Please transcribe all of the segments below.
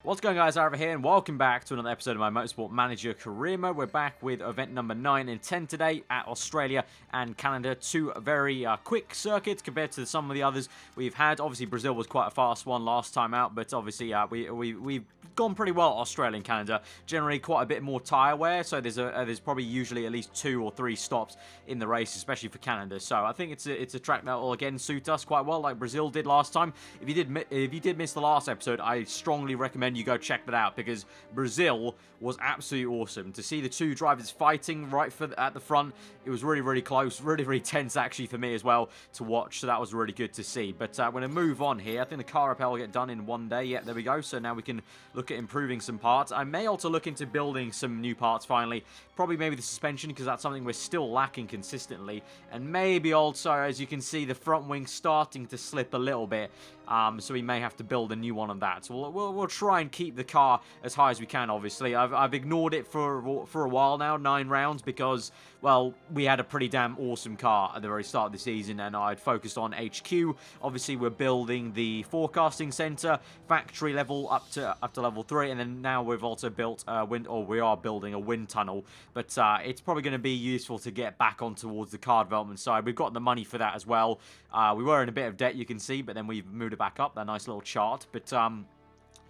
What's going on, guys? Aarava here, and welcome back to another episode of my Motorsport Manager Career Mode. We're back with event number 9 and 10 today at Australia and Canada. Two very quick circuits compared to some of the others we've had. Obviously, Brazil was quite a fast one last time out, but obviously we've gone pretty well at Australia and Canada. Generally, quite a bit more tyre wear, so there's probably usually at least 2 or 3 stops in the race, especially for Canada. So I think it's a track that will again suit us quite well, like Brazil did last time. If you did miss the last episode, I strongly recommend you go check that out, because Brazil was absolutely awesome. To see the two drivers fighting right at the front, it was really, really close, really, really tense actually for me as well to watch, so that was really good to see. But I'm going to move on here. I think the car repair will get done in one day. Yeah, there we go. So now we can look at improving some parts. I may also look into building some new parts finally. Probably maybe the suspension, because that's something we're still lacking consistently. And maybe also, as you can see, the front wing starting to slip a little bit. So we may have to build a new one of that. So we'll try and keep the car as high as we can, obviously. I've ignored it for a while now, 9 rounds, because, well, we had a pretty damn awesome car at the very start of the season, and I'd focused on HQ. Obviously, we're building the forecasting center, factory level up to level 3, and then now we've also built we are building a wind tunnel. But it's probably going to be useful to get back on towards the car development side. We've got the money for that as well. We were in a bit of debt, you can see, but then we've moved it back up. That nice little chart. But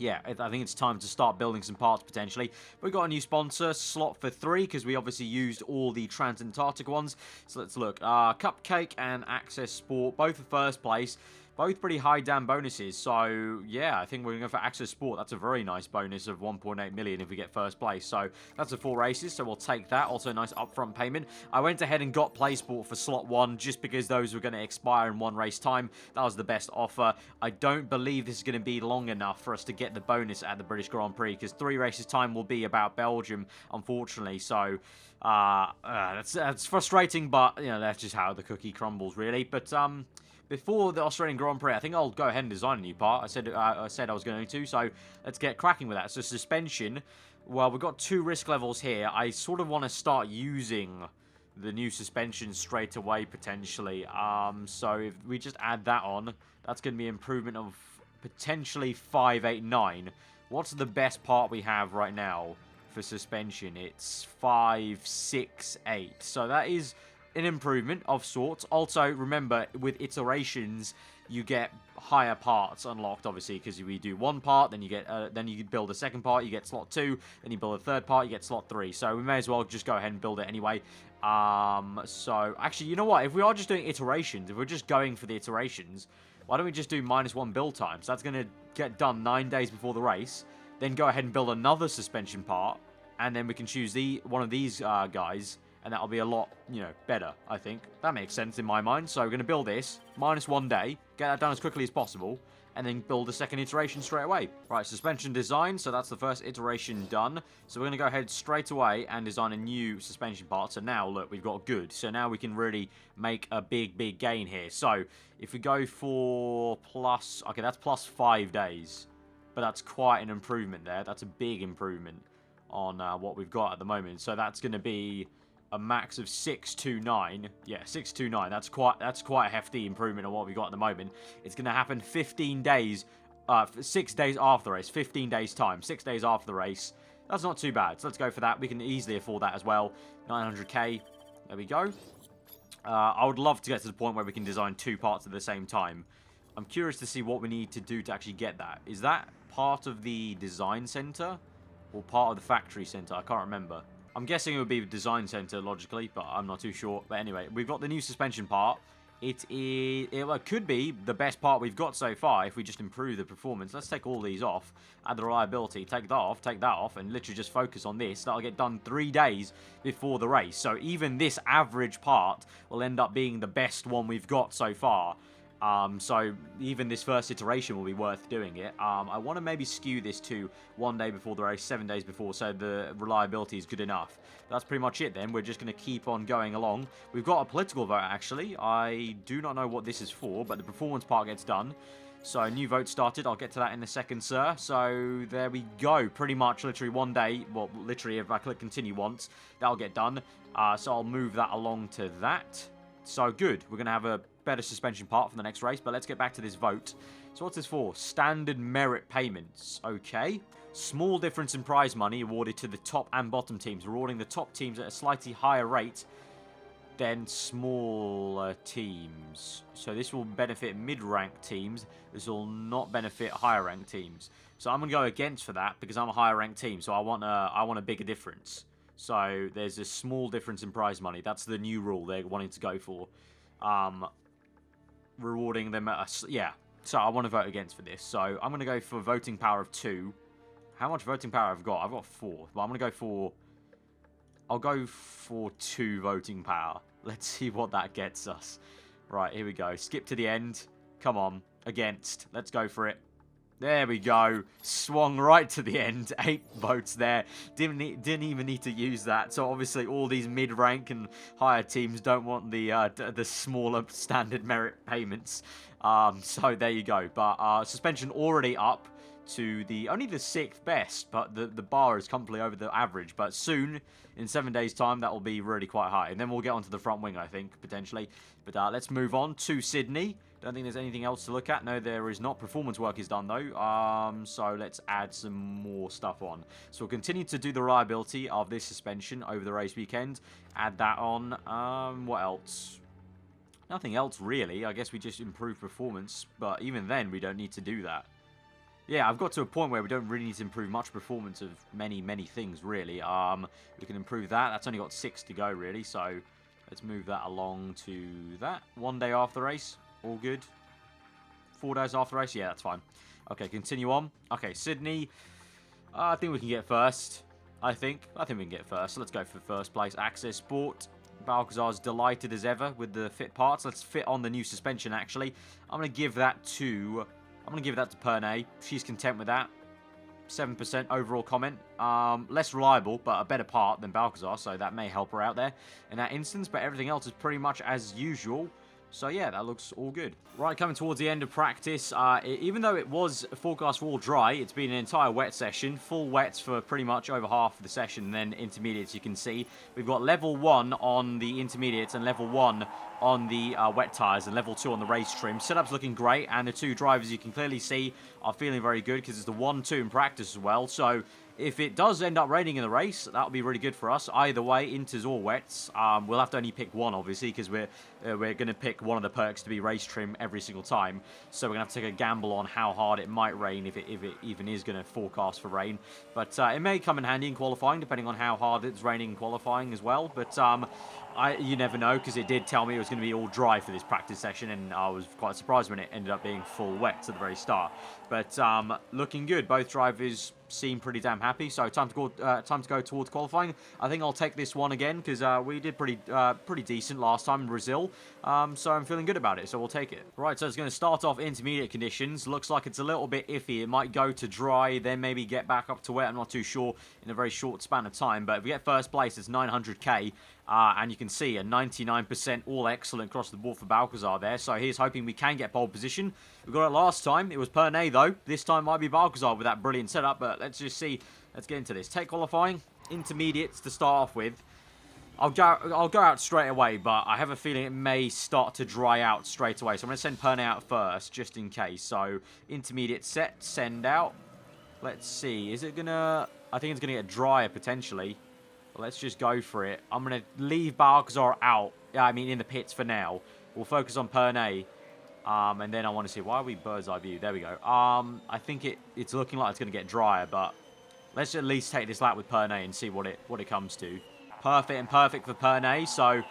yeah, I think it's time to start building some parts potentially. We've got a new sponsor, slot for 3, because we obviously used all the Transantarctic ones. So let's look. Cupcake and Access Sport, both for first place. Both pretty high damn bonuses, so yeah, I think we're going to go for Access Sport. That's a very nice bonus of 1.8 million if we get first place, so that's a 4 races, so we'll take that. Also a nice upfront payment. I went ahead and got Play Sport for slot 1 just because those were going to expire in 1 race time. That was the best offer. I don't believe this is going to be long enough for us to get the bonus at the British Grand Prix, because 3 races time will be about Belgium, unfortunately, so that's frustrating, but you know, that's just how the cookie crumbles, really. But before the Australian Grand Prix, I think I'll go ahead and design a new part. I said I was going to, so let's get cracking with that. So suspension, well, we've got 2 risk levels here. I sort of want to start using the new suspension straight away, potentially. So if we just add that on, that's going to be an improvement of potentially 589. What's the best part we have right now for suspension? It's 568. So that is an improvement of sorts. Also, remember, with iterations, you get higher parts unlocked, obviously, because if we do 1 part, then you get then you build a second part, you get slot 2, then you build a 3rd part, you get slot 3. So we may as well just go ahead and build it anyway. So actually, you know what? If we are just doing iterations, if we're just going for the iterations, why don't we just do -1 build time? So that's going to get done 9 days before the race. Then go ahead and build another suspension part, and then we can choose one of these guys. And that'll be a lot, you know, better, I think. That makes sense in my mind. So we're going to build this, -1 day, get that done as quickly as possible, and then build a second iteration straight away. Right, suspension design, so that's the first iteration done. So we're going to go ahead straight away and design a new suspension part. So now, look, we've got good. So now we can really make a big, big gain here. So if we go for plus, okay, that's +5 days. But that's quite an improvement there. That's a big improvement on what we've got at the moment. So that's going to be a max of 629. Yeah, 629. That's quite a hefty improvement on what we got at the moment. It's going to happen 15 days, 6 days after the race. 15 days time. 6 days after the race. That's not too bad. So let's go for that. We can easily afford that as well. 900k. There we go. I would love to get to the point where we can design 2 parts at the same time. I'm curious to see what we need to do to actually get that. Is that part of the design center or part of the factory center? I can't remember. I'm guessing it would be the design center, logically, but I'm not too sure. But anyway, we've got the new suspension part. It could be the best part we've got so far if we just improve the performance. Let's take all these off. Add the reliability. Take that off, and literally just focus on this. That'll get done 3 days before the race. So even this average part will end up being the best one we've got so far. So even this first iteration will be worth doing it. I want to maybe skew this to 1 day before the race, 7 days before, so the reliability is good enough. That's pretty much it then. We're just going to keep on going along. We've got a political vote, actually. I do not know what this is for, but the performance part gets done. So a new vote started. I'll get to that in a second, sir. So there we go. Pretty much literally 1 day. Well, literally, if I click continue once, that'll get done. So I'll move that along to that. So good. We're going to have a better suspension part for the next race, but let's get back to this vote. So what's this for? Standard merit payments. Okay. Small difference in prize money awarded to the top and bottom teams, rewarding the top teams at a slightly higher rate than smaller teams. So this will benefit mid-ranked teams. This will not benefit higher-ranked teams. So I'm going to go against for that because I'm a higher-ranked team. So I want a bigger difference. So there's a small difference in prize money. That's the new rule they're wanting to go for. Rewarding them at a... Yeah. So I want to vote against for this. So I'm going to go for voting power of 2. How much voting power I've got? I've got 4. Well, I'm going to go for... I'll go for 2 voting power. Let's see what that gets us. Right, here we go. Skip to the end. Come on. Against. Let's go for it. There we go. Swung right to the end. 8 votes there. Didn't even need to use that. So obviously all these mid-rank and higher teams don't want the smaller standard merit payments. So there you go. But suspension already up to only the 6th best, but the bar is comfortably over the average. But soon, in 7 days' time, that will be really quite high. And then we'll get onto the front wing, I think, potentially. But let's move on to Sydney. Don't think there's anything else to look at. No, there is not. Performance work is done, though. So let's add some more stuff on. So we'll continue to do the reliability of this suspension over the race weekend. Add that on. What else? Nothing else, really. I guess we just improve performance. But even then, we don't need to do that. Yeah, I've got to a point where we don't really need to improve much performance of many things, really. We can improve that. That's only got 6 to go, really. So let's move that along to that. 1 day after the race. All good. 4 days after the race. Yeah, that's fine. Okay, continue on. Okay, Sydney. I think we can get first. I think we can get first. So let's go for first place. Access Sport. Balcazar's delighted as ever with the fit parts. Let's fit on the new suspension, actually. I'm going to give that to Pernay. She's content with that. 7% overall comment. Less reliable, but a better part than Balcazar, so that may help her out there in that instance. But everything else is pretty much as usual. So yeah, that looks all good. Right, coming towards the end of practice, even though it was forecast for all dry, it's been an entire wet session. Full wets for pretty much over half of the session, and then intermediates you can see. We've got level 1 on the intermediates and level 1 on the wet tyres and level 2 on the race trim. Setup's looking great, and the 2 drivers you can clearly see are feeling very good because it's the 1-2 in practice as well. So if it does end up raining in the race, that'll be really good for us. Either way, inters or wets. We'll have to only pick one, obviously, because we're going to pick one of the perks to be race trim every single time. So we're going to have to take a gamble on how hard it might rain, if it even is going to forecast for rain. But it may come in handy in qualifying, depending on how hard it's raining in qualifying as well. But you never know, because it did tell me it was going to be all dry for this practice session, and I was quite surprised when it ended up being full wet at the very start. But looking good. Both drivers seem pretty damn happy. So time to go towards qualifying. I think I'll take this one again because we did pretty decent last time in Brazil. So I'm feeling good about it. So we'll take it. Right. So it's going to start off intermediate conditions. Looks like it's a little bit iffy. It might go to dry, then maybe get back up to wet. I'm not too sure in a very short span of time. But if we get first place, it's 900k. And you can see a 99% all excellent across the board for Balcazar there. So he's hoping we can get pole position. We got it last time. It was Pernay though. This time might be Balcazar with that brilliant setup. But let's just see. Let's get into this. Take qualifying. Intermediates to start off with. I'll go out straight away, but I have a feeling it may start to dry out straight away. So I'm going to send Pernay out first, just in case. So intermediate set, send out. Let's see. Is it going to... I think it's going to get drier potentially. Let's just go for it. I'm going to leave Balcazar out. I mean, in the pits for now. We'll focus on Pernay. And then I want to see... Why are we bird's eye view? There we go. I think it's looking like it's going to get drier, but let's at least take this lap with Pernay and see what it comes to. Perfect for Pernay. So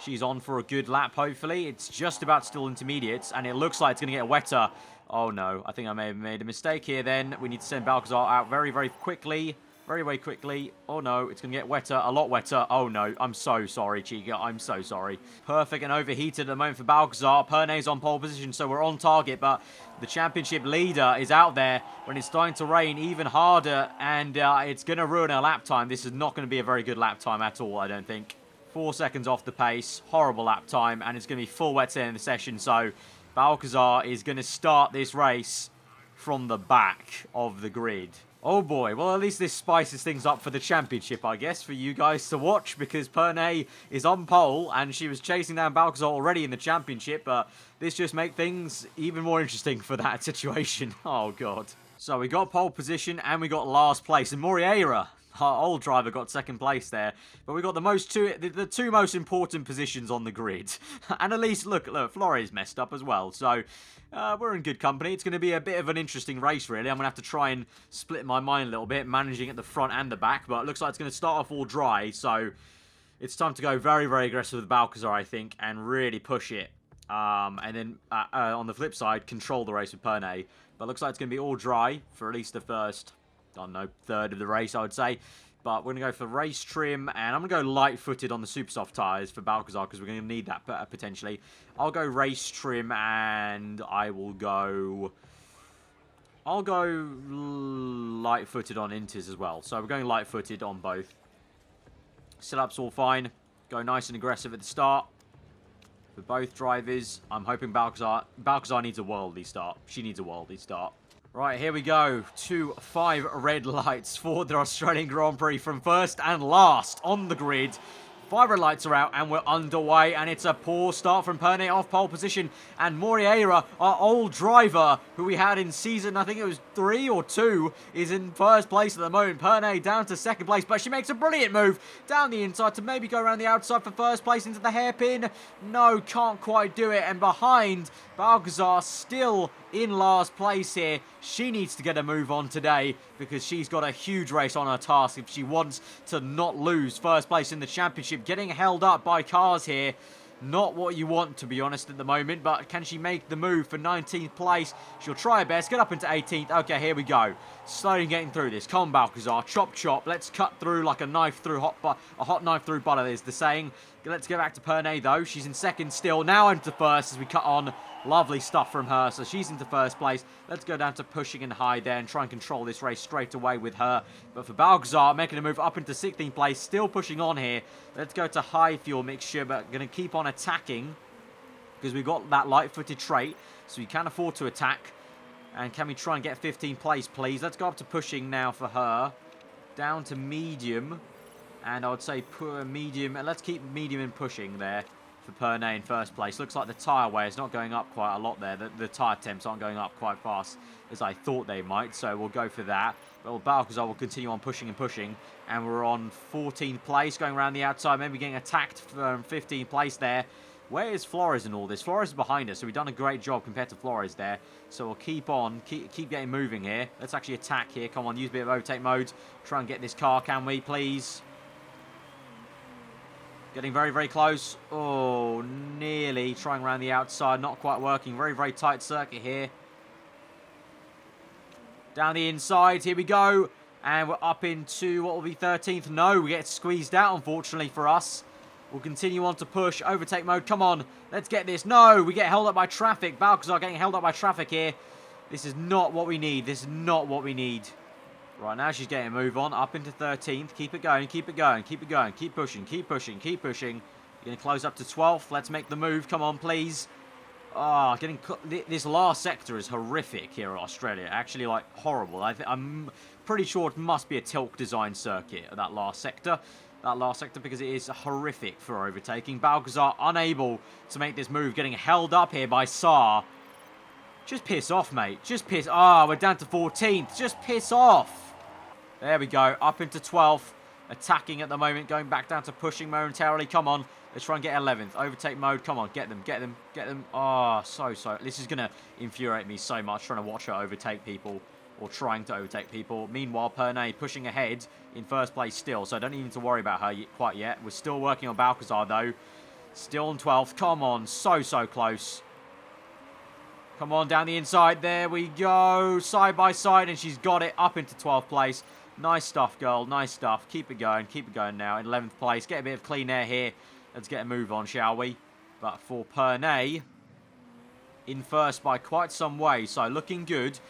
she's on for a good lap, hopefully. It's just about still intermediates, and it looks like it's going to get wetter. Oh, no. I think I may have made a mistake here then. We need to send Balcazar out very, very quickly. Very quickly. Oh, no. It's going to get wetter. A lot wetter. Oh, no. I'm so sorry, Chica. I'm so sorry. Perfect and overheated at the moment for Balcazar. Pernay's on pole position, so we're on target. But the championship leader is out there when it's starting to rain even harder. And it's going to ruin our lap time. This is not going to be a very good lap time at all, I don't think. 4 seconds off the pace. Horrible lap time. And it's going to be full wet in the session. So Balcazar is going to start this race from the back of the grid. Oh boy, well at least this spices things up for the championship, I guess, for you guys to watch, because Pernay is on pole and she was chasing down Balcazar already in the championship, but this just makes things even more interesting for that situation. Oh god. So we got pole position and we got last place. And Moreira, our old driver, got second place there. But we got the two most important positions on the grid. And at least, look, Flori's messed up as well. So we're in good company. It's going to be a bit of an interesting race, really. I'm going to have to try and split my mind a little bit, managing at the front and the back. But it looks like it's going to start off all dry. So it's time to go very, very aggressive with Balcazar, I think, and really push it. And then on the flip side, control the race with Pernay. But it looks like it's going to be all dry for at least the first, I don't know, third of the race, I would say. But we're going to go for race trim, and I'm going to go light-footed on the super soft tyres for Balcazar because we're going to need that potentially. I'll go race trim, and I'll go light-footed on Intis as well. So we're going light-footed on both. Sit-up's all fine. Go nice and aggressive at the start. For both drivers, I'm hoping Balcazar needs a worldly start. She needs a worldly start. Right, here we go. 5 red lights for the Australian Grand Prix from first and last on the grid. 5 red lights are out and we're underway, and it's a poor start from Pernay off pole position. And Moreira, our old driver, who we had in season, I think it was 3 or 2, is in first place at the moment. Pernay down to second place, but she makes a brilliant move down the inside to maybe go around the outside for first place into the hairpin. No, can't quite do it. And behind, Balcazar still in last place here. She needs to get a move on today because she's got a huge race on her task if she wants to not lose first place in the championship. Getting held up by cars here. Not what you want, to be honest, at the moment. But can she make the move for 19th place? She'll try her best. Get up into 18th. Okay, here we go. Slowly getting through this. Come on, Balcazar. Chop, chop. Let's cut through like a knife through a hot knife through butter is the saying. Let's go back to Pernay, though. She's in second still. Now into first as we cut on. Lovely stuff from her. So she's into first place. Let's go down to pushing and high there and try and control this race straight away with her. But for Balcazar, making a move up into 16th place. Still pushing on here. Let's go to high fuel mixture, but going to keep on attacking because we've got that light-footed trait. So we can afford to attack. And can we try and get 15th place, please? Let's go up to pushing now for her. Down to medium. And I would say medium. And let's keep medium and pushing there for Pernay in first place. Looks like the tyre wear is not going up quite a lot there. The tyre temps aren't going up quite fast as I thought they might. So we'll go for that. Well, Balcazar will continue on pushing and pushing. And we're on 14th place. Going around the outside. Maybe getting attacked from 15th place there. Where is Flores in all this? Flores is behind us, so we've done a great job compared to Flores there. So we'll keep on, keep getting moving here. Let's actually attack here. Come on, use a bit of overtake mode. Try and get this car, can we, please? Getting very, very close. Oh, nearly trying around the outside. Not quite working. Very, very tight circuit here. Down the inside. Here we go. And we're up into, what will be 13th? No, we get squeezed out, unfortunately for us. We'll continue on to push. Overtake mode. Come on. Let's get this. No, we get held up by traffic. Balcazar getting held up by traffic here. This is not what we need. This is not what we need. Right, now she's getting a move on. Up into 13th. Keep it going. Keep it going. Keep it going. Keep pushing. Keep pushing. Keep pushing. You're going to close up to 12th. Let's make the move. Come on, please. Oh, this last sector is horrific here at Australia. Actually, like, horrible. I'm pretty sure it must be a Tilk design circuit at that last sector. Because it is horrific for overtaking. Balcazar unable to make this move, getting held up here by Saar. Just piss off, mate. Just piss. Ah, we're down to 14th. Just piss off. There we go. Up into 12th. Attacking at the moment. Going back down to pushing momentarily. Come on. Let's try and get 11th. Overtake mode. Come on. Get them. Get them. Get them. Oh, so. This is going to infuriate me so much trying to watch her overtake people. Or trying to overtake people. Meanwhile, Pernay pushing ahead in first place still. So I don't even need to worry about her quite yet. We're still working on Balcazar, though. Still on 12th. Come on. So close. Come on, down the inside. There we go. Side by side, and she's got it up into 12th place. Nice stuff, girl. Nice stuff. Keep it going. Keep it going now. In 11th place. Get a bit of clean air here. Let's get a move on, shall we? But for Pernay, in first by quite some way. So looking good.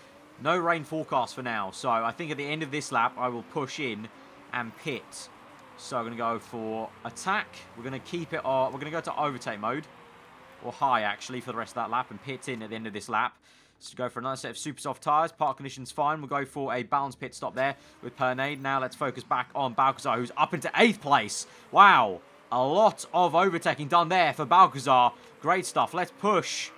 No rain forecast for now. So I think at the end of this lap, I will push in and pit. So I'm going to go for attack. We're going to keep it. We're going to go to overtake mode. Or high, actually, for the rest of that lap. And pit in at the end of this lap. So go for another set of super soft tyres. Park conditions fine. We'll go for a balanced pit stop there with Pernay. Now let's focus back on Balcazar, who's up into 8th place. Wow. A lot of overtaking done there for Balcazar. Great stuff. Let's push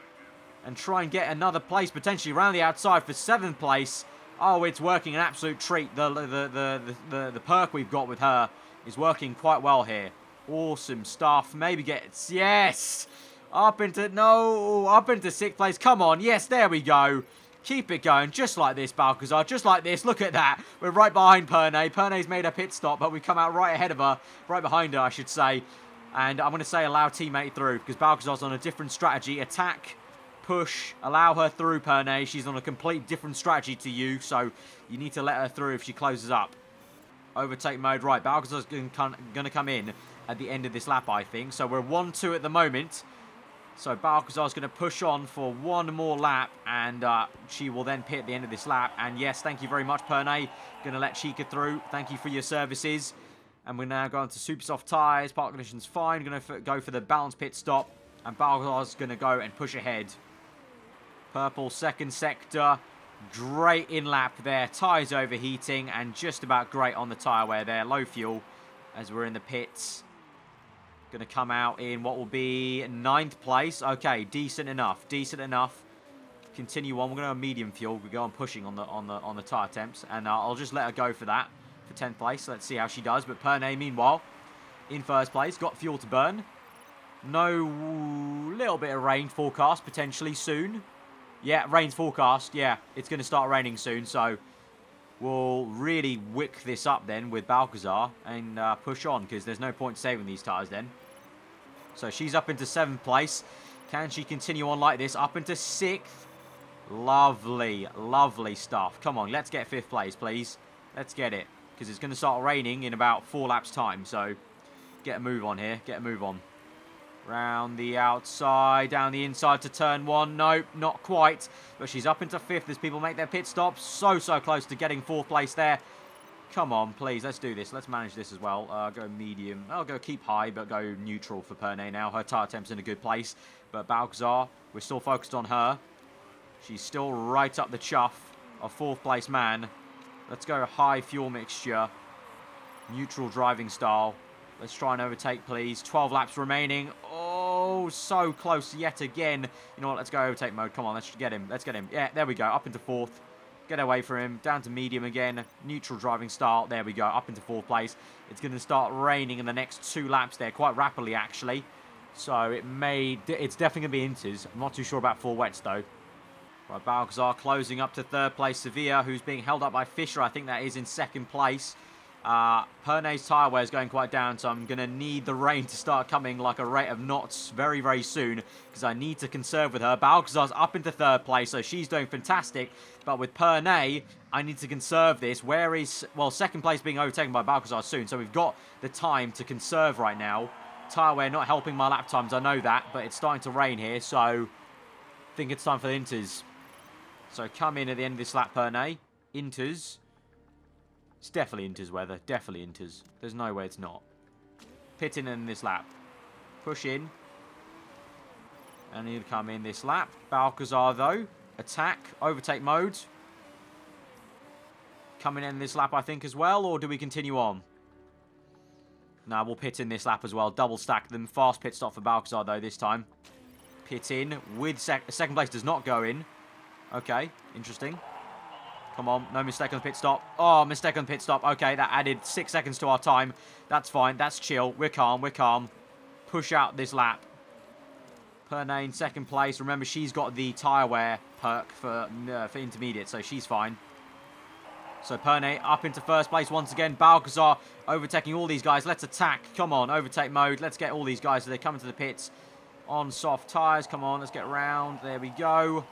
and try and get another place potentially around the outside for 7th place. Oh, it's working an absolute treat. The perk we've got with her is working quite well here. Awesome stuff. Maybe gets... Yes! Up into 6th place. Come on. Yes, there we go. Keep it going. Just like this, Balcazar. Just like this. Look at that. We're right behind Pernay. Pernay's made a pit stop, but we come out right ahead of her. Right behind her, I should say. And I'm going to say allow teammate through, because Balcazar's on a different strategy. Attack, push, allow her through, Pernay. She's on a complete different strategy to you, so you need to let her through if she closes up. Overtake mode. Right, Balcazar's going to come in at the end of this lap, I think. So we're 1-2 at the moment. So Balcazar's going to push on for one more lap, and she will then pit at the end of this lap. And yes, thank you very much, Pernay. Going to let Chica through. Thank you for your services. And we're now going to super soft tyres. Park conditions fine. Going to go for the balanced pit stop. And Balcazar's going to go and push ahead. Purple second sector. Great in lap there. Tyres overheating and just about great on the tyre wear there. Low fuel as we're in the pits. Going to come out in what will be 9th place. Okay, decent enough. Decent enough. Continue on. We're going to have medium fuel. We go on pushing on the tyre temps. And I'll just let her go for that. For 10th place. Let's see how she does. But Pernay, meanwhile, in 1st place. Got fuel to burn. No, little bit of rain forecast potentially soon. Yeah, rain's forecast. Yeah, it's going to start raining soon. So we'll really wick this up then with Balcazar and push on, because there's no point saving these tyres then. So she's up into 7th place. Can she continue on like this? Up into 6th. Lovely, lovely stuff. Come on, let's get 5th place, please. Let's get it. Because it's going to start raining in about 4 laps' time. So get a move on here. Get a move on. Round the outside, down the inside to turn 1. Nope, not quite. But she's up into 5th as people make their pit stops. So close to getting 4th place there. Come on, please. Let's do this. Let's manage this as well. Go medium. I'll go keep high, but go neutral for Pernay now. Her tyre temp's in a good place. But Balcazar, we're still focused on her. She's still right up the chuff of 4th place man. Let's go high fuel mixture. Neutral driving style. Let's try and overtake, please. 12 laps remaining. Oh, so close yet again. You know what? Let's go overtake mode. Come on, let's get him. Let's get him. Yeah, there we go. Up into 4th. Get away from him. Down to medium again. Neutral driving style. There we go. Up into 4th place. It's going to start raining in the next 2 laps there. Quite rapidly, actually. So it's definitely going to be inters. I'm not too sure about 4 wets, though. Right, Balcazar closing up to 3rd place. Sevilla, who's being held up by Fisher. I think that is in 2nd place. Pernay's tyre wear is going quite down, so I'm going to need the rain to start coming like a rate of knots very, very soon, because I need to conserve with her. Balcazar's up into 3rd place, so she's doing fantastic. But with Pernay, I need to conserve this. Where is... Well, 2nd place being overtaken by Balcazar soon, so we've got the time to conserve right now. Tyre wear not helping my lap times, I know that, but it's starting to rain here, so I think it's time for the inters. So come in at the end of this lap, Pernay. Inters. It's definitely inters weather. Definitely inters. There's no way it's not. Pit in this lap. Push in. And he'll come in this lap. Balcazar, though. Attack. Overtake mode. Coming in this lap, I think, as well. Or do we continue on? No, we'll pit in this lap as well. Double stack them. Fast pit stop for Balcazar, though, this time. Pit in. With 2nd place does not go in. Okay. Interesting. Come on, no mistake on the pit stop. Oh, mistake on the pit stop. Okay, that added 6 seconds to our time. That's fine. That's chill. We're calm. We're calm. Push out this lap. Pernay in 2nd place. Remember, she's got the tyre wear perk for intermediate, so she's fine. So Pernay up into 1st place once again. Balcazar overtaking all these guys. Let's attack. Come on, overtake mode. Let's get all these guys so they come into the pits on soft tyres. Come on, let's get around. There we go.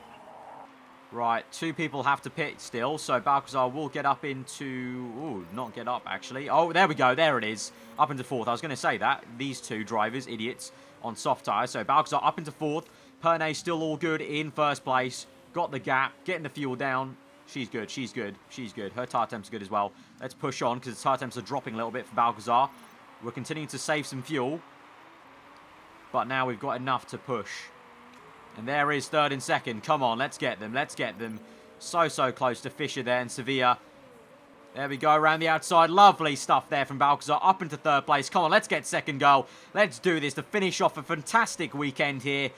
Right, 2 people have to pit still, so Balcazar will get up into... Ooh, not get up, actually. Oh, there we go, there it is. Up into 4th. I was going to say that. These 2 drivers, idiots, on soft tyres. So Balcazar up into 4th. Pernay still all good in 1st place. Got the gap, getting the fuel down. She's good, she's good, she's good. Her tyre temps are good as well. Let's push on, because the tyre temps are dropping a little bit for Balcazar. We're continuing to save some fuel. But now we've got enough to push. And there is 3rd and 2nd. Come on, let's get them. Let's get them. So close to Fisher there and Sevilla. There we go, around the outside. Lovely stuff there from Balcazar. Up into 3rd place. Come on, let's get 2nd goal. Let's do this to finish off a fantastic weekend here.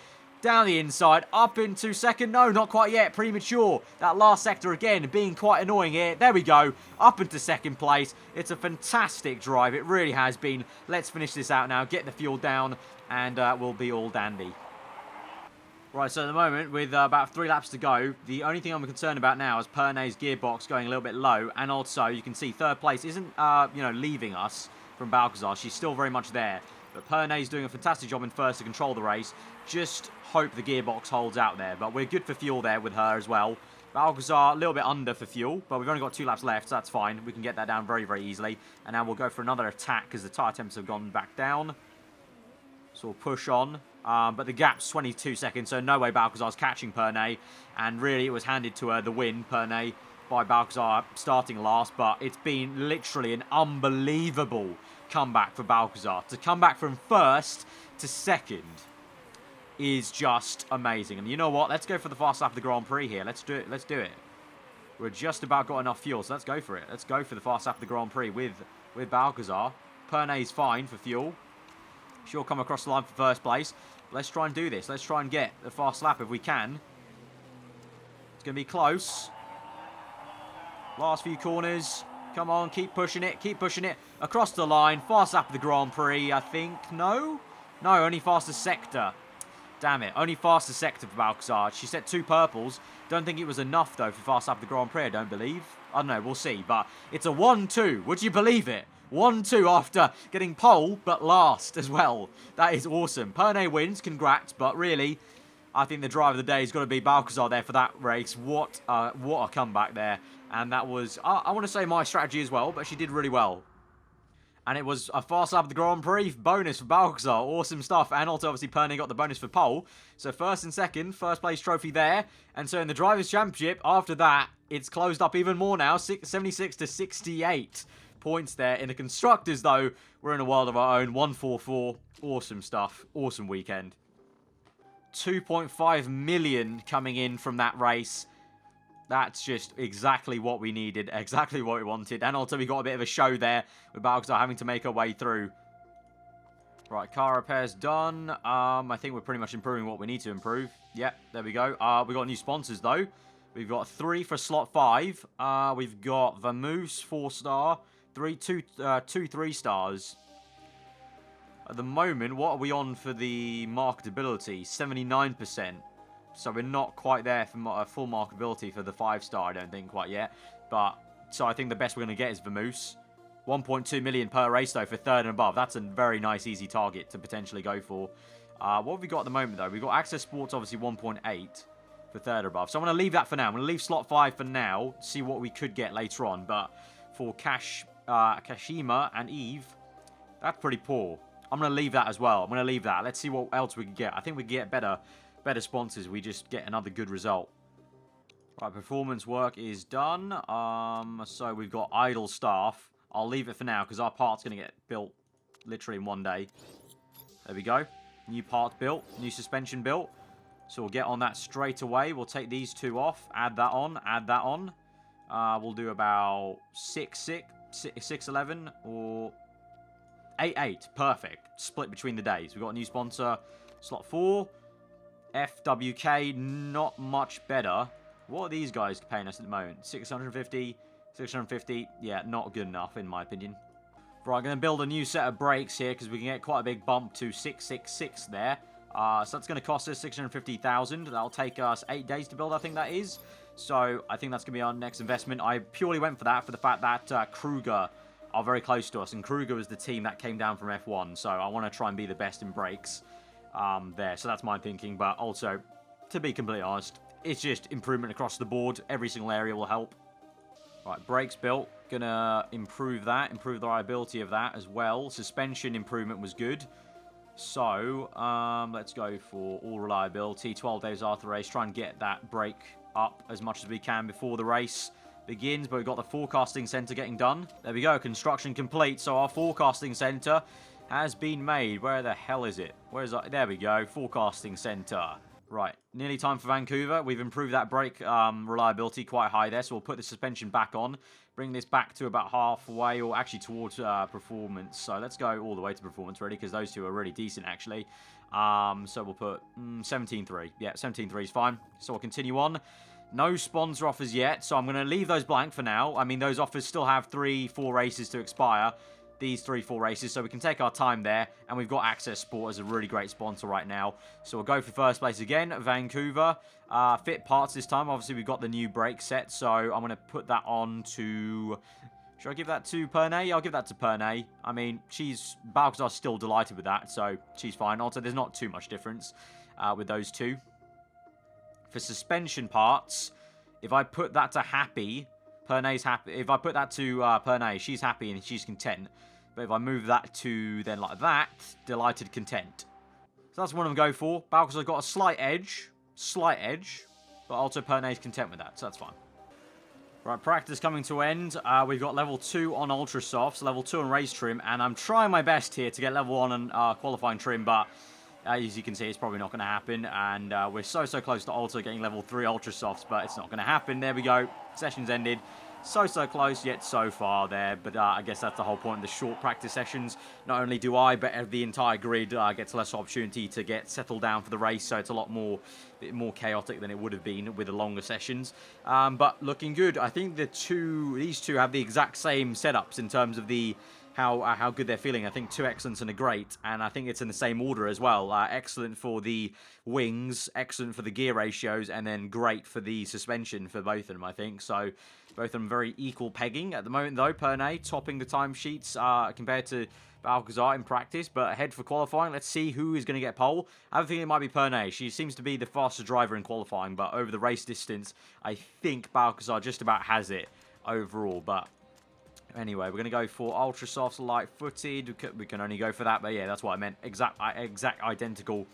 down the inside, up into second. No, not quite yet. Premature. That last sector again being quite annoying here. There we go. Up into second place. It's a fantastic drive. It really has been. Let's finish this out now. Get the fuel down and we'll be all dandy. Right, so at the moment, with about 3 laps to go, the only thing I'm concerned about now is Pernay's gearbox going a little bit low. And also, you can see third place isn't, leaving us from Balcazar. She's still very much there. But Pernay's doing a fantastic job in first to control the race. Just hope the gearbox holds out there. But we're good for fuel there with her as well. Balcazar, a little bit under for fuel. But we've only got 2 laps left, so that's fine. We can get that down very, very easily. And now we'll go for another attack because the tyre temps have gone back down. So we'll push on. But the gap's 22 seconds, so no way Balcazar's catching Pernay. And really, it was handed to her, the win, Pernay, by Balcazar starting last. But it's been literally an unbelievable comeback for Balcazar. To come back from first to second is just amazing. And you know what? Let's go for the fast lap of the Grand Prix here. Let's do it. Let's do it. We're just about got enough fuel, so let's go for it. Let's go for the fast lap of the Grand Prix with Balcazar. Pernay's fine for fuel. She'll come across the line for first place. Let's try and do this. Let's try and get the fast lap if we can. It's going to be close. Last few corners. Come on, keep pushing it. Keep pushing it. Across the line. Fast lap of the Grand Prix, I think. No? No, only fastest sector. Damn it. Only fastest sector for Balcazar. She set 2 purples. Don't think it was enough, though, for fast lap of the Grand Prix, I don't believe. I don't know. We'll see. But it's a 1-2. Would you believe it? 1-2 after getting pole, but last as well. That is awesome. Pernay wins. Congrats. But really, I think the drive of the day is going to be Balcazar there for that race. What a comeback there. And that was, I want to say, my strategy as well, but she did really well. And it was a fast lap of the Grand Prix bonus for Balcazar. Awesome stuff. And also, obviously, Pernay got the bonus for pole. So first and second, first place trophy there. And so in the Drivers' Championship, after that, it's closed up even more now. 76 to 68 points there. In the Constructors, though, we're in a world of our own. 144. Awesome stuff. Awesome weekend. 2.5 million coming in from that race. That's just exactly what we needed, exactly what we wanted. And also we got a bit of a show there with Balcazar having to make her way through. Right, car repairs done. I think we're pretty much improving what we need to improve. Yep, there we go. We got new sponsors though. We've got 3 for slot 5. We've got Vamoose 4-star, 2 3-stars. At the moment, what are we on for the marketability? 79%. So we're not quite there for full marketability for the 5-star, I don't think, quite yet. But, so I think the best we're going to get is Vamoose. 1.2 million per race, though, for 3rd and above. That's a very nice, easy target to potentially go for. What have we got at the moment, though? We've got Access Sports, obviously, 1.8 for 3rd and above. So I'm going to leave that for now. I'm going to leave slot 5 for now, see what we could get later on. But for Kashima and Eve, that's pretty poor. I'm going to leave that as well. I'm going to leave that. Let's see what else we can get. I think we can get better sponsors. We just get another good result. Right, performance work is done. So we've got idle staff. I'll leave it for now because our part's going to get built literally in one day. There we go. New part built. New suspension built. So we'll get on that straight away. We'll take these 2 off. Add that on. Add that on. We'll do about 6-11 or 8-8. Perfect. Split between the days. We've got a new sponsor. Slot 4. FWK, not much better. What are these guys paying us at the moment? 650, 650. Yeah, not good enough, in my opinion. Right, I'm going to build a new set of brakes here because we can get quite a big bump to 666 there. So that's going to cost us 650,000. That'll take us 8 days to build, I think that is. So I think that's going to be our next investment. I purely went for that, for the fact that Kruger are very close to us. And Kruger was the team that came down from F1. So I want to try and be the best in brakes. There, so that's my thinking, but also, to be completely honest, it's just improvement across the board. Every single area will help. Right, brakes built, gonna improve that, improve the reliability of that as well. Suspension improvement was good, so let's go for all reliability. 12 days after the race, try and get that brake up as much as we can before the race begins. But we've got the forecasting center getting done. There we go, construction complete. So our forecasting center has been made. Where the hell is it? Where is that? There we go. Forecasting center. Right, nearly time for Vancouver. We've improved that brake reliability quite high there, so we'll put the suspension back on. Bring this back to about halfway, or actually towards performance. So let's go all the way to performance, really, because those two are really decent, actually. So we'll put 17.3. Yeah, 17.3 is fine. So we'll continue on. No sponsor offers yet, so I'm going to leave those blank for now. I mean, those offers still have 3-4 races to expire. These 3-4 races, so we can take our time there, and we've got Access Sport as a really great sponsor right now. So we'll go for first place again, Vancouver. Fit parts this time. Obviously, we've got the new brake set, so I'm going to put that on to... Should I give that to Pernay? I'll give that to Pernay. I mean, Balcazar's still delighted with that, so she's fine. Also, there's not too much difference with those two. For suspension parts, if I put that to Happy... Pernay's happy. If I put that to Pernay, she's happy and she's content. But if I move that to then like that, delighted, content. So that's what I'm going to go for. Balcazar's got a slight edge, but also Pernay's content with that, so that's fine. Right, practice coming to end. We've got level 2 on Ultra Softs, level 2 on race trim, and I'm trying my best here to get level 1 on qualifying trim, but as you can see, it's probably not going to happen, and we're so close to also getting level 3 Ultra Softs, but it's not going to happen. There we go. Session's ended. So close, yet so far there. But I guess that's the whole point of the short practice sessions. Not only do I, but the entire grid gets less opportunity to get settled down for the race. So it's a bit more chaotic than it would have been with the longer sessions. But looking good. I think these two have the exact same setups in terms of how good they're feeling. I think 2 excellents and a great, and I think it's in the same order as well. Excellent for the wings, excellent for the gear ratios, and then great for the suspension for both of them, I think. So both of them very equal pegging. At the moment, though, Pernay topping the timesheets compared to Balcazar in practice, but ahead for qualifying. Let's see who is going to get pole. I have a feeling it might be Pernay. She seems to be the fastest driver in qualifying, but over the race distance, I think Balcazar just about has it overall, but... Anyway, we're going to go for Ultra Softs, light-footed. We can only go for that, but yeah, that's what I meant. Exact identical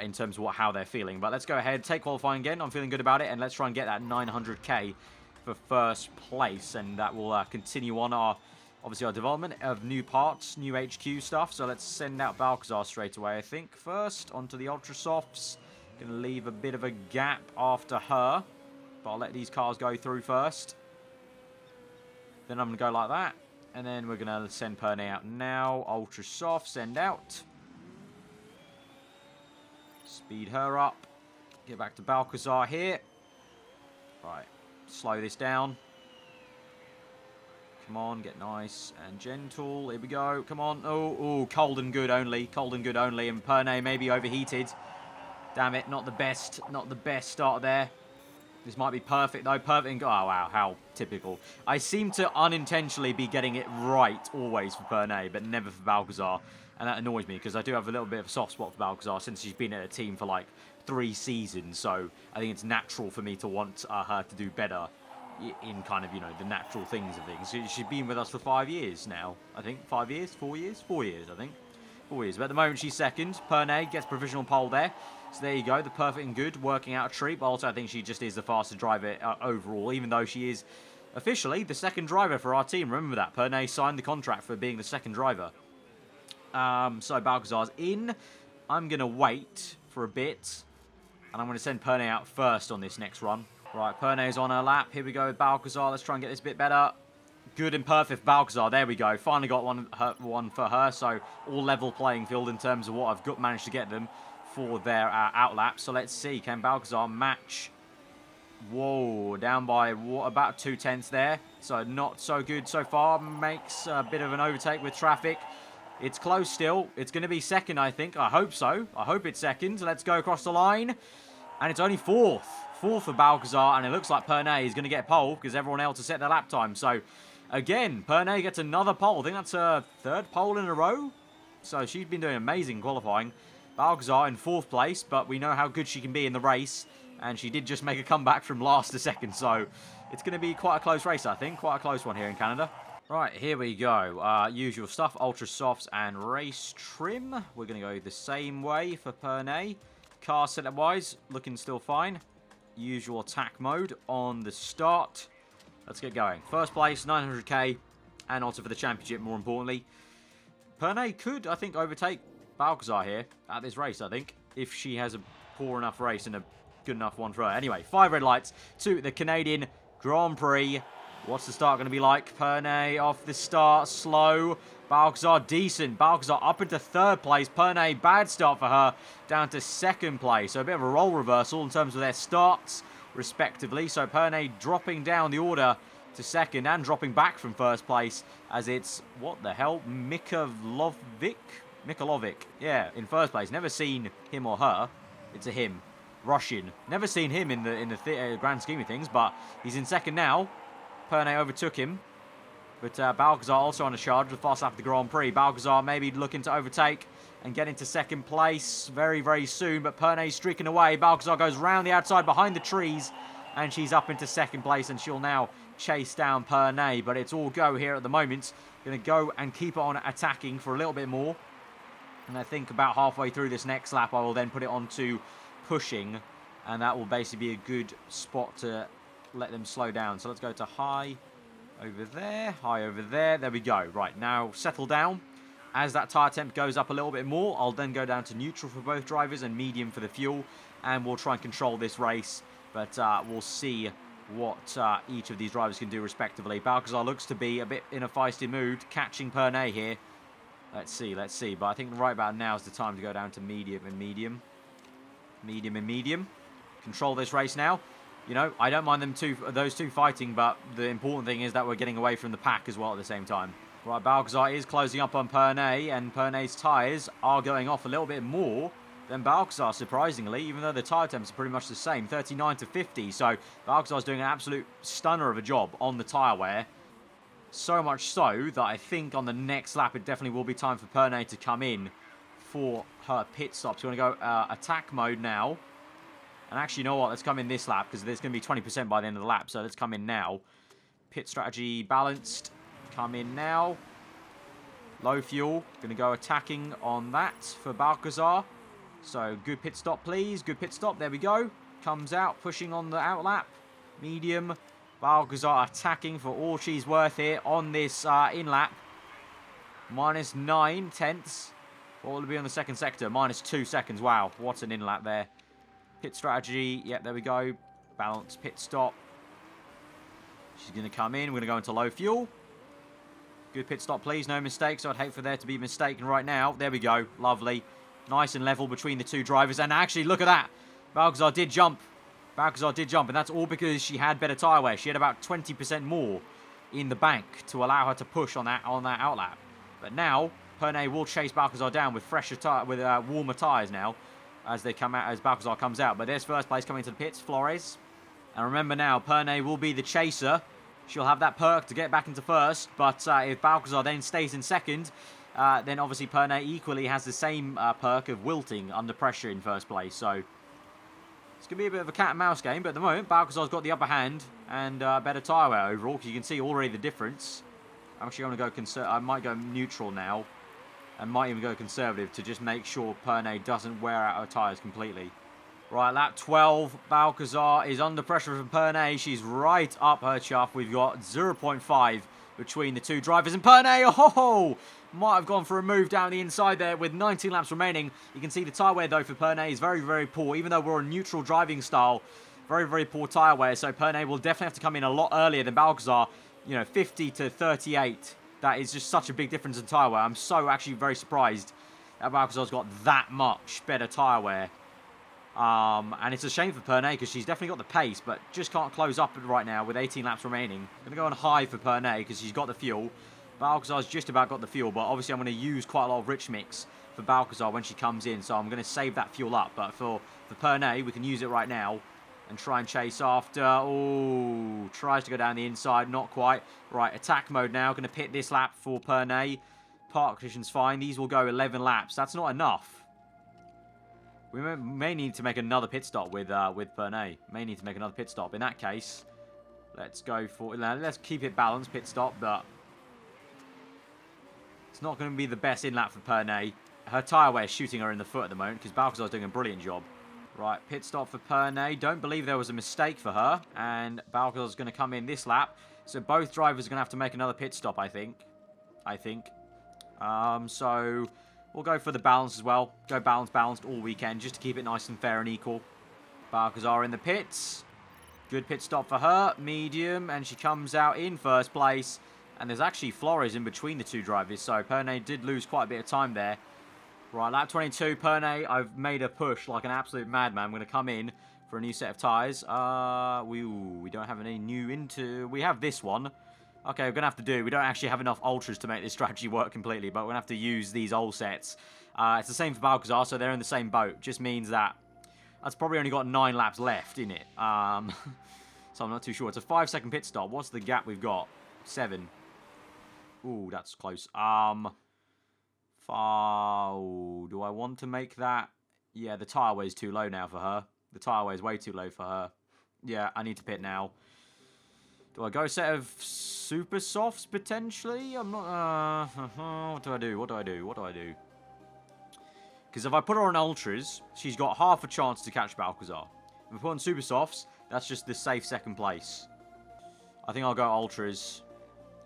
in terms of how they're feeling. But let's go ahead, take qualifying again. I'm feeling good about it, and let's try and get that 900k for first place, and that will continue on obviously our development of new parts, new HQ stuff. So let's send out Balcazar straight away, I think. First, onto the Ultra Softs. Going to leave a bit of a gap after her, but I'll let these cars go through first. Then I'm going to go like that. And then we're going to send Pernay out now. Ultra Soft, send out. Speed her up. Get back to Balcazar here. Right. Slow this down. Come on, get nice and gentle. Here we go. Come on. Oh, cold and good only. Cold and good only. And Pernay maybe overheated. Damn it, not the best start there. This might be perfect, though. Perfect. Oh, wow. How typical. I seem to unintentionally be getting it right always for Pernay, but never for Balcazar. And that annoys me, because I do have a little bit of a soft spot for Balcazar since she's been at a team for, like, 3 seasons. So I think it's natural for me to want her to do better in kind of, the natural things of things. She's been with us for 5 years now, I think. 5 years? 4 years? 4 years, I think. 4 years. But at the moment, she's second. Pernay gets provisional pole there. So there you go, the perfect and good, working out a treat. But also, I think she just is the fastest driver overall, even though she is officially the second driver for our team. Remember that. Pernay signed the contract for being the second driver. So Balcazar's in. I'm going to wait for a bit. And I'm going to send Pernay out first on this next run. Right, Pernay's on her lap. Here we go with Balcazar. Let's try and get this bit better. Good and perfect Balcazar. There we go. Finally got one for her. So all level playing field in terms of what I've managed to get them for their outlap. So let's see. Can Balcazar match? Whoa, down by about 2/10 there. So not so good so far. Makes a bit of an overtake with traffic. It's close still. It's going to be second, I think. I hope so. I hope it's second. Let's go across the line. And it's only fourth. Fourth for Balcazar. And it looks like Pernay is going to get pole because everyone else has set their lap time. So again, Pernay gets another pole. I think that's her 3rd pole in a row. So she's been doing amazing qualifying. Balcazar in 4th place, but we know how good she can be in the race. And she did just make a comeback from last to second. So it's going to be quite a close race, I think. Quite a close one here in Canada. Right, here we go. Usual stuff, Ultra Softs and race trim. We're going to go the same way for Pernay. Car setup-wise, looking still fine. Usual attack mode on the start. Let's get going. First place, 900k, and also for the championship, more importantly. Pernay could, I think, overtake Balcazar here at this race, I think, if she has poor enough race and a good enough one for her. Anyway, 5 red lights to the Canadian Grand Prix. What's the start going to be like? Pernay off the start, slow. Balcazar decent. Balcazar up into 3rd place. Pernay, bad start for her, down to 2nd place. So a bit of a role reversal in terms of their starts, respectively. So Pernay dropping down the order to 2nd and dropping back from 1st place as it's, what the hell, Mikalovic? Yeah, in 1st place. Never seen him or her. It's a him. Russian. Never seen him in the grand scheme of things, but he's in 2nd now. Pernay overtook him. But Balcazar also on a charge with fast lap of the Grand Prix. Balcazar maybe looking to overtake and get into 2nd place very, very soon. But Pernay's streaking away. Balcazar goes round the outside behind the trees. And she's up into 2nd place. And she'll now chase down Pernay. But it's all go here at the moment. Going to go and keep it on attacking for a little bit more. And I think about halfway through this next lap, I will then put it on to pushing. And that will basically be a good spot to let them slow down. So let's go to high over there, high over there. There we go. Right, now settle down. As that tyre temp goes up a little bit more, I'll then go down to neutral for both drivers and medium for the fuel. And we'll try and control this race. But we'll see what each of these drivers can do respectively. Balcazar looks to be a bit in a feisty mood, catching Pernay here. Let's see. But I think right about now is the time to go down to medium and medium. Medium and medium. Control this race now. You know, I don't mind those two fighting, but the important thing is that we're getting away from the pack as well at the same time. Right, Balcazar is closing up on Pernay, and Pernay's tyres are going off a little bit more than Balcazar, surprisingly, even though the tyre temps are pretty much the same, 39 to 50. So Balcazar's doing an absolute stunner of a job on the tyre wear. So much so that I think on the next lap, it definitely will be time for Pernay to come in for her pit stop. So we're going to go attack mode now. And actually, you know what? Let's come in this lap because there's going to be 20% by the end of the lap. So let's come in now. Pit strategy balanced. Come in now. Low fuel. Going to go attacking on that for Balcazar. So good pit stop, please. Good pit stop. There we go. Comes out, pushing on the out lap. Medium. Balcazar attacking for all she's worth here on this in lap. Minus 9 tenths. What will it be on the 2nd sector? Minus 2 seconds. Wow. What an in lap there. Pit strategy. Yep, there we go. Balance pit stop. She's going to come in. We're going to go into low fuel. Good pit stop, please. No mistakes. I'd hate for there to be mistaken right now. There we go. Lovely. Nice and level between the two drivers. And actually, look at that. Balcazar did jump. And that's all because she had better tyre wear. She had about 20% more in the bank to allow her to push on that outlap. But now, Pernay will chase Balcazar down with warmer tyres now. As they come out, as Balcazar comes out. But there's 1st place coming to the pits, Flores. And remember now, Pernay will be the chaser. She'll have that perk to get back into 1st. But if Balcazar then stays in 2nd, then obviously Pernay equally has the same perk of wilting under pressure in 1st place. So it's going to be a bit of a cat and mouse game. But at the moment, Balcazar's got the upper hand and better tyre wear overall. Because you can see already the difference. I'm actually going to go I might go neutral now. And might even go conservative to just make sure Pernay doesn't wear out her tyres completely. Right, lap 12. Balcazar is under pressure from Pernay. She's right up her chuff. We've got 0.5 between the two drivers. And Pernay, oh, might have gone for a move down the inside there with 19 laps remaining. You can see the tyre wear, though, for Pernay is very, very poor. Even though we're on neutral driving style, very, very poor tyre wear. So Pernay will definitely have to come in a lot earlier than Balcazar. You know, 50 to 38. That is just such a big difference in tyre wear. I'm so actually very surprised that Balcazar's got that much better tyre wear. And it's a shame for Pernay because she's definitely got the pace, but just can't close up right now with 18 laps remaining. I'm going to go on high for Pernay because she's got the fuel. Balcazar's just about got the fuel, but obviously I'm going to use quite a lot of rich mix for Balcazar when she comes in, so I'm going to save that fuel up. But for Pernay, we can use it right now and try and chase after. Oh, tries to go down the inside, not quite. Right, attack mode now. Going to pit this lap for Pernay. Park conditions fine. These will go 11 laps. That's not enough. We may need to make another pit stop with Pernay. May need to make another pit stop. In that case, let's go for... Let's keep it balanced, pit stop, but... It's not going to be the best in lap for Pernay. Her tyre wear is shooting her in the foot at the moment because Balcazar's doing a brilliant job. Right, pit stop for Pernay. Don't believe there was a mistake for her. And Balcazar's going to come in this lap. So both drivers are going to have to make another pit stop, I think. So We'll go for the balance as well. Go balanced all weekend just to keep it nice and fair and equal. Balcazar in the pits. Good pit stop for her. Medium. And she comes out in first place. And there's actually Flores in between the two drivers. So Pernay did lose quite a bit of time there. Right, lap 22. Pernay, I've made a push like an absolute madman. I'm going to come in for a new set of tyres. We don't have any new into... We have this one. Okay, we're going to have to do... We don't actually have enough Ultras to make this strategy work completely, but we're going to have to use these old sets. It's the same for Balcazar, so they're in the same boat. Just means that that's probably only got 9 laps left in it. So I'm not too sure. It's a 5-second pit stop. What's the gap we've got? 7. Ooh, that's close. Do I want to make that? Yeah, the tyre weight's too low now for her. The tyre weight's way too low for her. Yeah, I need to pit now. Do I go a set of super softs, potentially? I'm not... what do I do? What do I do? What do I do? Because if I put her on Ultras, she's got half a chance to catch Balcazar. If I put on super softs, that's just the safe second place. I think I'll go Ultras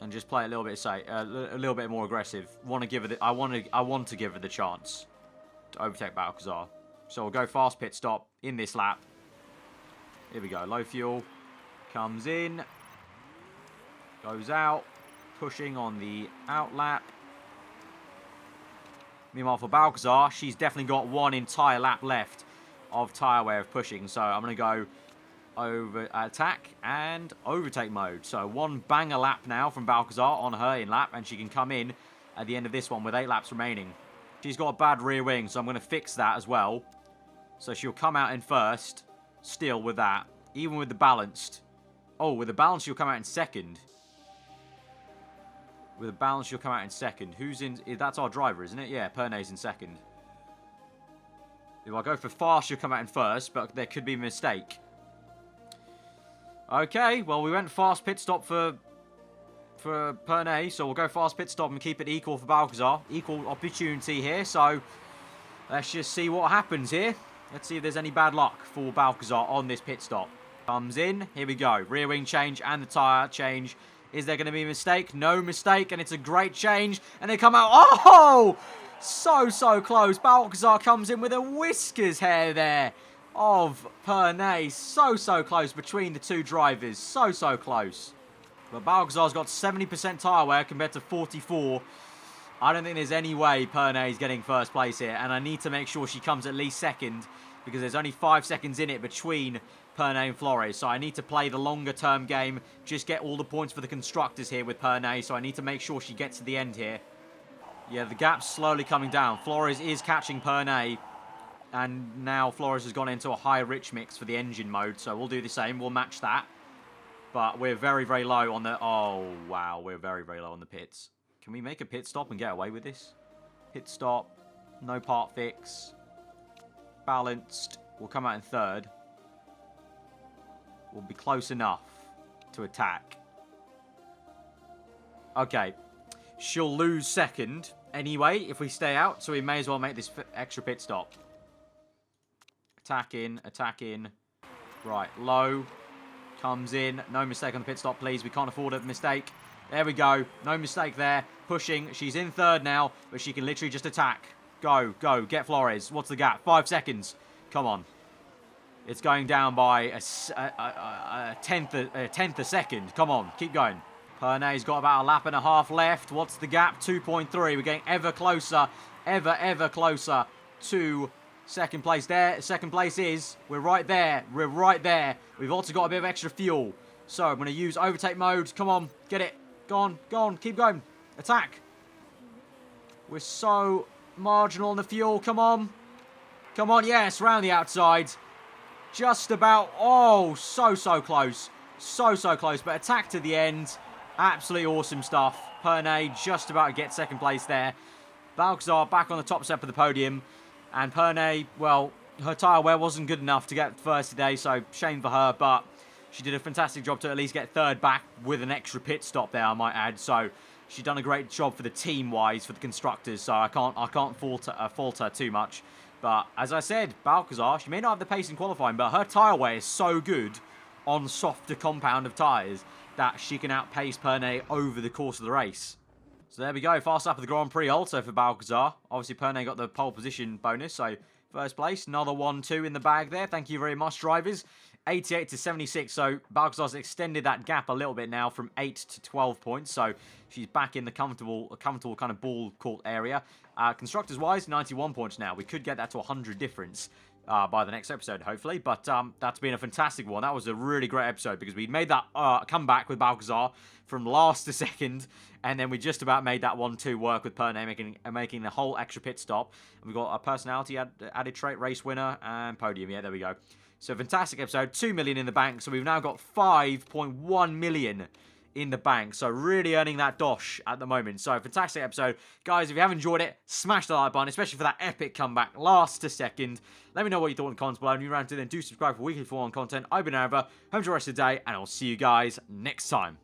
and just play a little bit safe, a little bit more aggressive. Want to give her I want to give her the chance to overtake Balcazar. So we'll go fast pit stop in this lap. Here we go. Low fuel. Comes in. Goes out. Pushing on the out lap. Meanwhile for Balcazar, she's definitely got one entire lap left of tyre wear of pushing. So I'm going to go over attack and overtake mode. So one banger lap now from Balcazar on her in lap. And she can come in at the end of this one with 8 laps remaining. She's got a bad rear wing, so I'm going to fix that as well. So she'll come out in first, still with that. Even with the balanced. Oh, with the balance, she'll come out in second. With the balance, she'll come out in second. Who's in? That's our driver, isn't it? Yeah, Pernay's in second. If I go for fast, she'll come out in first, but there could be a mistake. Okay, well, we went fast pit stop for Pernay, so we'll go fast pit stop and keep it equal for Balcazar. Equal opportunity here, so let's just see what happens here. Let's see if there's any bad luck for Balcazar on this pit stop. Comes in, here we go. Rear wing change and the tyre change. Is there going to be a mistake? No mistake, and it's a great change. And they come out, oh! So close. Balcazar comes in with a whiskers hair there of Pernay. So close between the two drivers. So close. But Balcazar's got 70% tyre wear compared to 44. I don't think there's any way Pernay's getting first place here. And I need to make sure she comes at least second, because there's only 5 seconds in it between Pernay and Flores. So I need to play the longer term game. Just get all the points for the constructors here with Pernay. So I need to make sure she gets to the end here. Yeah, the gap's slowly coming down. Flores is catching Pernay. And now Flores has gone into a high rich mix for the engine mode. So we'll do the same. We'll match that. But we're very low on the... Oh, wow. We're very low on the pits. Can we make a pit stop and get away with this? Pit stop. No part fix. Balanced. We'll come out in third. We'll be close enough to attack. Okay. She'll lose second anyway if we stay out. So we may as well make this extra pit stop. Attack in. Attack in. Right. Low. Comes in. No mistake on the pit stop, please. We can't afford a mistake. There we go. No mistake there. Pushing. She's in third now, but she can literally just attack. Go. Get Flores. What's the gap? 5 seconds. Come on. It's going down by a tenth a second. Come on. Keep going. Pernay's got about a lap and a half left. What's the gap? 2.3. We're getting ever closer. Ever closer to second place there. Second place is... We're right there. We've also got a bit of extra fuel. So I'm going to use overtake mode. Come on. Get it. Go on. Keep going. Attack. We're so marginal on the fuel. Come on. Yes. Round the outside. Just about. Oh, so close. So close. But attack to the end. Absolutely awesome stuff. Pernay just about to get second place there. Balcazar back on the top step of the podium. And Pernay, well, her tyre wear wasn't good enough to get first today, so shame for her, but she did a fantastic job to at least get third back with an extra pit stop there, I might add. So she's done a great job for the team-wise, for the constructors, so I can't fault her too much. But as I said, Balcazar, she may not have the pace in qualifying, but her tyre wear is so good on softer compound of tyres that she can outpace Pernay over the course of the race. So there we go. Fast lap of the Grand Prix also for Balcazar. Obviously, Pernay got the pole position bonus, so first place. Another 1-2 in the bag there. Thank you very much, drivers. 88 to 76, so Balcazar's extended that gap a little bit now from 8 to 12 points, so she's back in the comfortable kind of ball court area. Constructors-wise, 91 points now. We could get that to 100 difference by the next episode, hopefully, but that's been a fantastic one. That was a really great episode because we made that comeback with Balcazar from last to second, and then we just about made that 1-2 work with Pernay, making the whole extra pit stop. And we've got a personality added trait, race winner, and podium. Yeah, there we go. So, fantastic episode. 2 million in the bank. So, we've now got 5.1 million in the bank. So, really earning that dosh at the moment. So, fantastic episode. Guys, if you have enjoyed it, smash the like button, especially for that epic comeback last to second. Let me know what you thought in the comments below. And you round to then do subscribe for weekly 4-on content. I've been aarava. Hope you enjoy the rest of the day. And I'll see you guys next time.